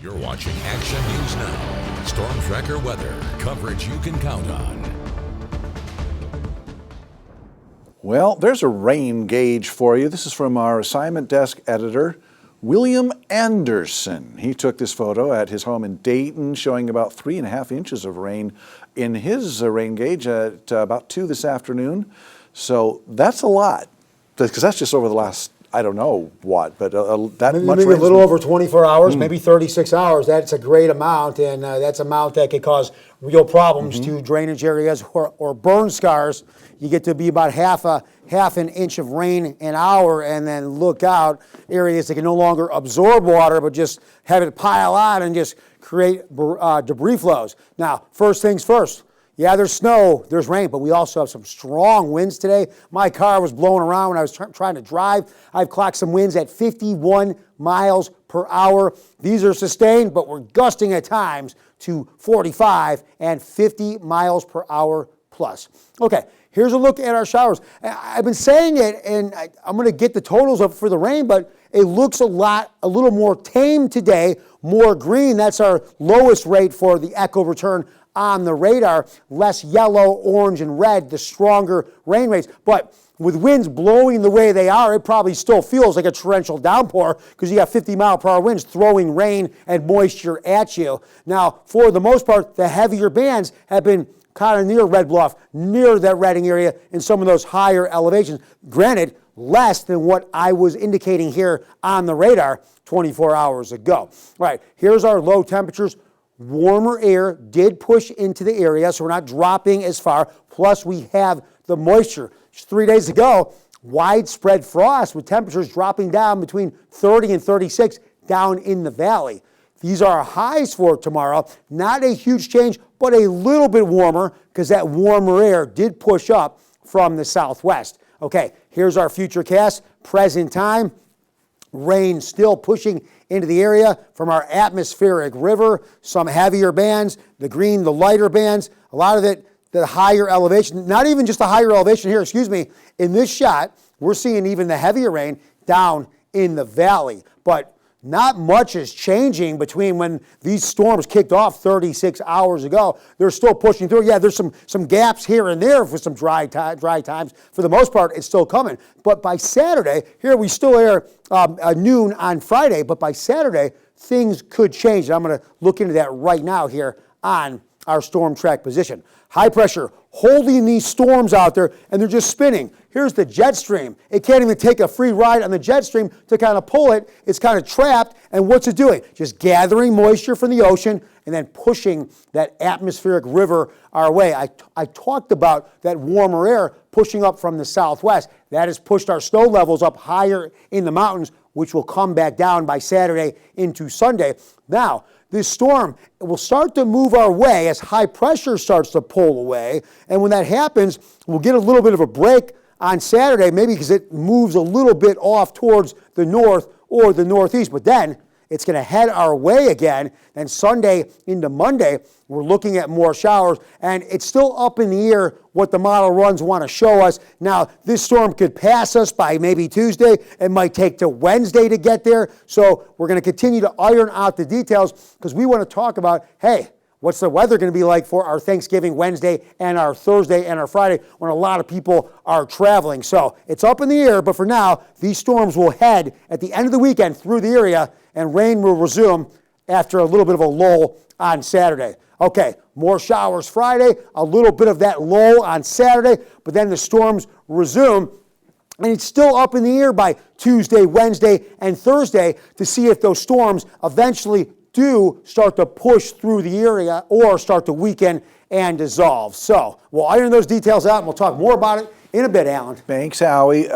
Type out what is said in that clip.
You're watching Action News Now. Storm Tracker weather. Coverage you can count on. Well, there's a rain gauge for you. This is from our assignment desk editor, William Anderson. He took this photo at his home in Dayton, showing about 3.5 inches of rain in his rain gauge at about 2 this afternoon. So that's a lot, because that's just over the last, I don't know what, but that maybe, much maybe a rain. little over 24 hours, maybe 36 hours. That's a great amount, and that's an amount that could cause real problems to drainage areas or burn scars. You get to be about half an inch of rain an hour, and then look out, areas that can no longer absorb water, but just have it pile on and just create debris flows. Now, first things first. Yeah, there's snow, there's rain, but we also have some strong winds today. My car was blowing around when I was trying to drive. I've clocked some winds at 51 miles per hour. These are sustained, but we're gusting at times to 45 and 50 miles per hour plus. Okay, here's a look at our showers. I've been saying it, and I'm going to get the totals up for the rain, but it looks a little more tame today, more green. That's our lowest rate for the echo return on the radar. Less yellow, orange, and red, the stronger rain rates. But with winds blowing the way they are, it probably still feels like a torrential downpour because you got 50-mile-per-hour winds throwing rain and moisture at you. Now, for the most part, the heavier bands have been kind of near Red Bluff, near that Redding area, in some of those higher elevations. Granted, less than what I was indicating here on the radar 24 hours ago. All right, here's our low temperatures. Warmer air did push into the area, so we're not dropping as far. Plus, we have the moisture. Just 3 days ago, widespread frost with temperatures dropping down between 30 and 36 down in the valley. These are our highs for tomorrow. Not a huge change, but a little bit warmer because that warmer air did push up from the southwest. Okay, here's our future cast. Present time. Rain still pushing into the area from our atmospheric river. Some heavier bands, the green, the lighter bands, a lot of it, the higher elevation, not even just the higher elevation here, excuse me. In this shot, we're seeing even the heavier rain down in the valley. But not much is changing between when these storms kicked off 36 hours ago. They're still pushing through. Yeah, there's some gaps here and there for some dry times. For the most part, it's still coming. But by Saturday, here we still air noon on Friday, but by Saturday, things could change. And I'm going to look into that right now here on our storm track position. High pressure holding these storms out there, and they're just spinning. Here's the jet stream. It can't even take a free ride on the jet stream to kind of pull it. It's kind of trapped, and what's it doing? Just gathering moisture from the ocean and then pushing that atmospheric river our way. I talked about that warmer air pushing up from the southwest. That has pushed our snow levels up higher in the mountains, which will come back down by Saturday into Sunday. Now, this storm will start to move our way as high pressure starts to pull away. And when that happens, we'll get a little bit of a break on Saturday, maybe because it moves a little bit off towards the north or the northeast. But then it's going to head our way again. And Sunday into Monday, we're looking at more showers. And it's still up in the air what the model runs want to show us. Now, this storm could pass us by maybe Tuesday. It might take to Wednesday to get there. So we're going to continue to iron out the details because we want to talk about, hey, what's the weather going to be like for our Thanksgiving Wednesday and our Thursday and our Friday when a lot of people are traveling? So it's up in the air, but for now, these storms will head at the end of the weekend through the area, and rain will resume after a little bit of a lull on Saturday. Okay, more showers Friday, a little bit of that lull on Saturday, but then the storms resume. And it's still up in the air by Tuesday, Wednesday, and Thursday to see if those storms eventually do start to push through the area or start to weaken and dissolve. So we'll iron those details out, and we'll talk more about it in a bit, Alan. Thanks, Howie.